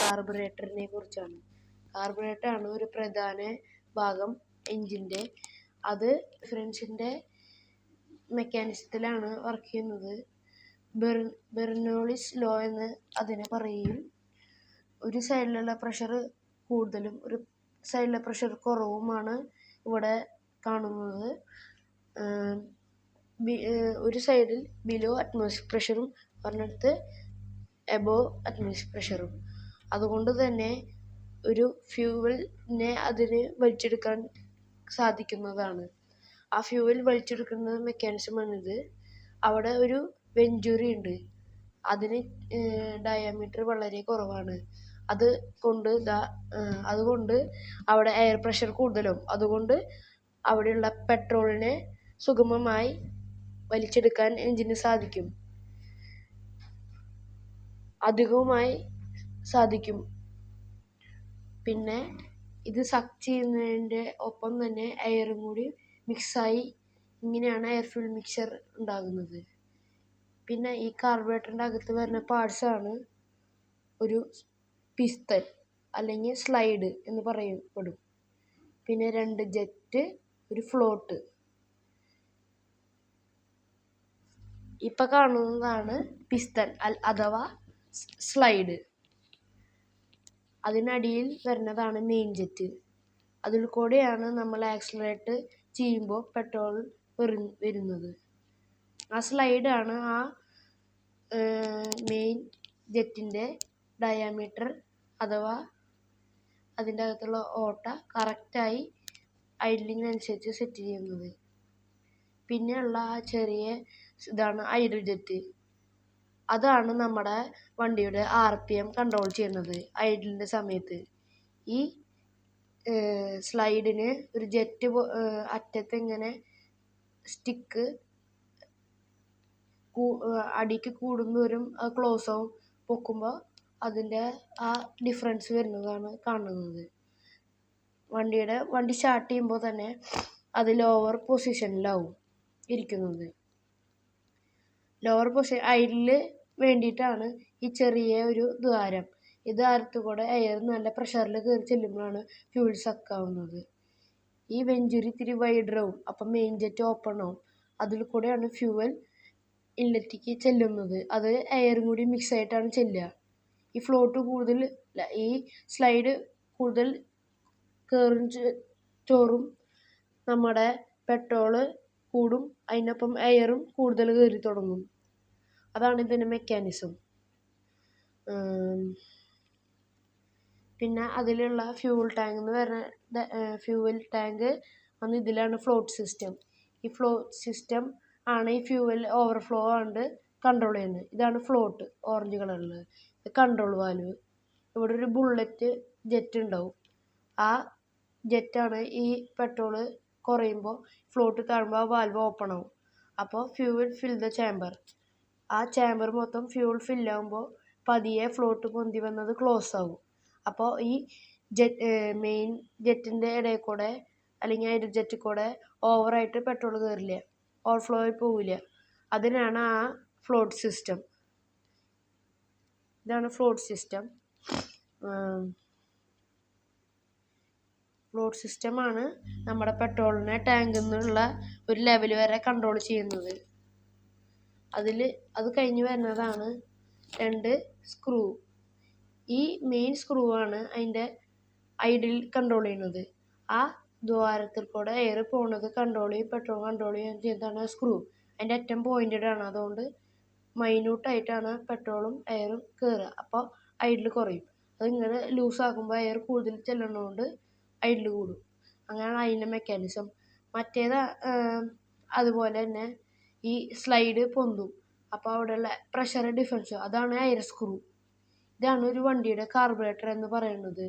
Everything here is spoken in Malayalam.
കാർബറേറ്ററിനെ കുറിച്ചാണ്. കാർബറേറ്റർ ആണ് ഒരു പ്രധാന ഭാഗം എഞ്ചിൻ്റെ. അത് ഡിഫറൻസിൻ്റെ മെക്കാനിസത്തിലാണ് വർക്ക് ചെയ്യുന്നത്. ബെർണോളിസ് ലോ എന്ന് അതിനെ പറയും. ഒരു സൈഡിലുള്ള പ്രഷർ കൂടുതലും ഒരു സൈഡിലെ പ്രഷർ കുറവുമാണ് ഇവിടെ കാണുന്നത്. ഒരു സൈഡിൽ ബിലോ അറ്റ്മോസ്ഫിയർ പ്രഷറും ഒരിടത്ത് എബോവ് അറ്റ്മോസ്ഫിയർ പ്രഷറും. അതുകൊണ്ട് തന്നെ ഒരു ഫ്യൂവലിനെ അതിന് വലിച്ചെടുക്കാൻ സാധിക്കുന്നതാണ്. ആ ഫ്യൂവൽ വലിച്ചെടുക്കുന്ന മെക്കാനിസമാണിത്. അവിടെ ഒരു വെഞ്ചുറി ഉണ്ട്. അതിന് ഡയമീറ്റർ വളരെ കുറവാണ്. അതുകൊണ്ട് അവിടെ എയർ പ്രഷർ കൂടുതലും. അതുകൊണ്ട് അവിടെയുള്ള പെട്രോളിനെ സുഗമമായി വലിച്ചെടുക്കാൻ എഞ്ചിന് അധികവുമായി സാധിക്കും. പിന്നെ ഇത് സക്ക് ചെയ്യുന്നതിൻ്റെ ഒപ്പം തന്നെ എയറും കൂടി മിക്സായി ഇങ്ങനെയാണ് എയർ ഫ്യൂൽ മിക്സർ ഉണ്ടാകുന്നത്. പിന്നെ ഈ കാർബറേറ്ററിൻ്റെ അകത്ത് വരുന്ന പാർട്സാണ് ഒരു പിസ്റ്റൺ അല്ലെങ്കിൽ സ്ലൈഡ് എന്ന് പറയപ്പെടും. പിന്നെ 2 ജെറ്റ്, ഒരു ഫ്ലോട്ട്. ഇപ്പം കാണുന്നതാണ് പിസ്റ്റൺ അഥവാ സ്ലൈഡ്. അതിനടിയിൽ വരുന്നതാണ് മെയിൻ ജെറ്റ്. അതിൽ കൂടെയാണ് നമ്മൾ ആക്സിലറേറ്റ് ചെയ്യുമ്പോൾ പെട്രോൾ വരുന്നത്. ആ സ്ലൈഡാണ് ആ മെയിൻ ജെറ്റിൻ്റെ ഡയമീറ്റർ അഥവാ അതിൻ്റെ അകത്തുള്ള ഓട്ട കറക്റ്റായി ഐഡലിങ്ങിനനുസരിച്ച് സെറ്റ് ചെയ്യുന്നത്. പിന്നെയുള്ള ആ ചെറിയ ഇതാണ് ഐഡൽ ജെറ്റ്. അതാണ് നമ്മുടെ വണ്ടിയുടെ RPM കൺട്രോൾ ചെയ്യുന്നത് ഐഡലിൻ്റെ സമയത്ത്. ഈ സ്ലൈഡിന് ഒരു ജെറ്റ് അറ്റത്ത് ഇങ്ങനെ സ്റ്റിക്ക് അടിക്ക് കൂടുന്തോറും ക്ലോസ് ആവും. പൊക്കുമ്പോൾ അതിൻ്റെ ആ ഡിഫറൻസ് വരുന്നതാണ് കാണുന്നത്. വണ്ടി സ്റ്റാർട്ട് ചെയ്യുമ്പോൾ തന്നെ അത് ലോവർ പൊസിഷനിലാവും ഇരിക്കുന്നത്. ലോവർ പൊസിഷൻ ഐഡലിന് വേണ്ടിയിട്ടാണ് ഈ ചെറിയ ഒരു ദ്വാരം. ഈ ദ്വാരത്തിൽ കൂടെ എയർ നല്ല പ്രഷറിൽ കയറി ചെല്ലുമ്പോഴാണ് ഫ്യൂൾ സക്കാവുന്നത്. ഈ വെഞ്ചുറി ഇത്തിരി വൈഡറാവും. അപ്പം മെയിൻ ജെറ്റ് ഓപ്പൺ ആവും. അതിൽ കൂടെയാണ് ഫ്യൂവൽ ഇൻലെറ്റിലേക്ക് ചെല്ലുന്നത്. അത് എയറും കൂടി മിക്സ് ആയിട്ടാണ് ചെല്ലുക. ഈ ഫ്ലോട്ട് കൂടുതൽ ഈ സ്ലൈഡ് കൂടുതൽ തോറും നമ്മുടെ പെട്രോള് കൂടും. അതിനൊപ്പം എയറും കൂടുതൽ കയറി തുടങ്ങും. അതാണ് ഇതിൻ്റെ മെക്കാനിസം. പിന്നെ അതിലുള്ള ഫ്യൂവൽ ടാങ്ക് എന്ന് പറയുന്ന ഫ്യൂവൽ ടാങ്ക് ഇതിലാണ് ഫ്ലോട്ട് സിസ്റ്റം. ഈ ഫ്ലോട്ട് സിസ്റ്റം ആണ് ഈ ഫ്യൂവൽ ഓവർഫ്ലോ ആണ്ട് കൺട്രോൾ ചെയ്യുന്നത്. ഇതാണ് ഫ്ലോട്ട് ഓറഞ്ച് കളറിൽ. ഇത് കൺട്രോൾ വാൽവ്. ഇവിടെ ഒരു ബുള്ളറ്റ് ജെറ്റ് ഉണ്ടാവും. ആ ജെറ്റാണ് ഈ പെട്രോള് കുറയുമ്പോൾ ഫ്ലോട്ട് താഴുമ്പോൾ ആ വാൽവ് ഓപ്പൺ ആവും. അപ്പോൾ ഫ്യൂവൽ ഫിൽ ദ ചാമ്പർ. ആ ചാമ്പർ മൊത്തം ഫ്യൂവൽ ഫില്ലാകുമ്പോൾ പതിയെ ഫ്ലോട്ട് പൊന്തി വന്നത് ക്ലോസ് ആവും. അപ്പോൾ ഈ മെയിൻ ജെറ്റിൻ്റെ ഇടയിൽ കൂടെ അല്ലെങ്കിൽ ഐഡൽ ജെറ്റിൽ കൂടെ ഓവറായിട്ട് പെട്രോൾ കയറില്ല, ഓവർഫ്ലോ ആയി പോവില്ല. അതിനാണ് ആ ഫ്ലോട്ട് സിസ്റ്റം. ഇതാണ് ഫ്ലോട്ട് സിസ്റ്റം. ഫ്ലോട്ട് സിസ്റ്റമാണ് നമ്മുടെ പെട്രോളിനെ ടാങ്കിൽ നിന്നുള്ള ഒരു ലെവൽ വരെ കൺട്രോൾ ചെയ്യുന്നത്. അത് കഴിഞ്ഞ് വരുന്നതാണ് 2 സ്ക്രൂ. ഈ മെയിൻ സ്ക്രൂ ആണ് അതിൻ്റെ ഐഡിൽ കൺട്രോൾ ചെയ്യുന്നത്. ആ ദ്വാരത്തിൽ കൂടെ എയർ പോകുന്നത് കൺട്രോൾ ചെയ്യും, പെട്രോൾ കൺട്രോൾ ചെയ്യുന്നതാണ് സ്ക്രൂ. അതിൻ്റെ അറ്റം പോയിൻറ്റഡ് ആണ്. അതുകൊണ്ട് മൈന്യൂട്ടായിട്ടാണ് പെട്രോളും എയറും കയറുക. അപ്പോൾ ഐഡിൽ കുറയും. അതിങ്ങനെ ലൂസാക്കുമ്പോൾ എയർ കൂടുതൽ ചെല്ലുന്നതുകൊണ്ട് ഐഡിൽ കൂടും. അങ്ങനെയാണ് അതിൻ്റെ മെക്കാനിസം. അതുപോലെ തന്നെ ഈ സ്ലൈഡ് പൊന്തും. അപ്പോൾ അവിടെയുള്ള പ്രഷർ ഡിഫറൻസ് അതാണ് എയർ സ്ക്രൂ. ഇതാണ് ഒരു വണ്ടിയുടെ കാർബറേറ്റർ എന്ന് പറയുന്നത്.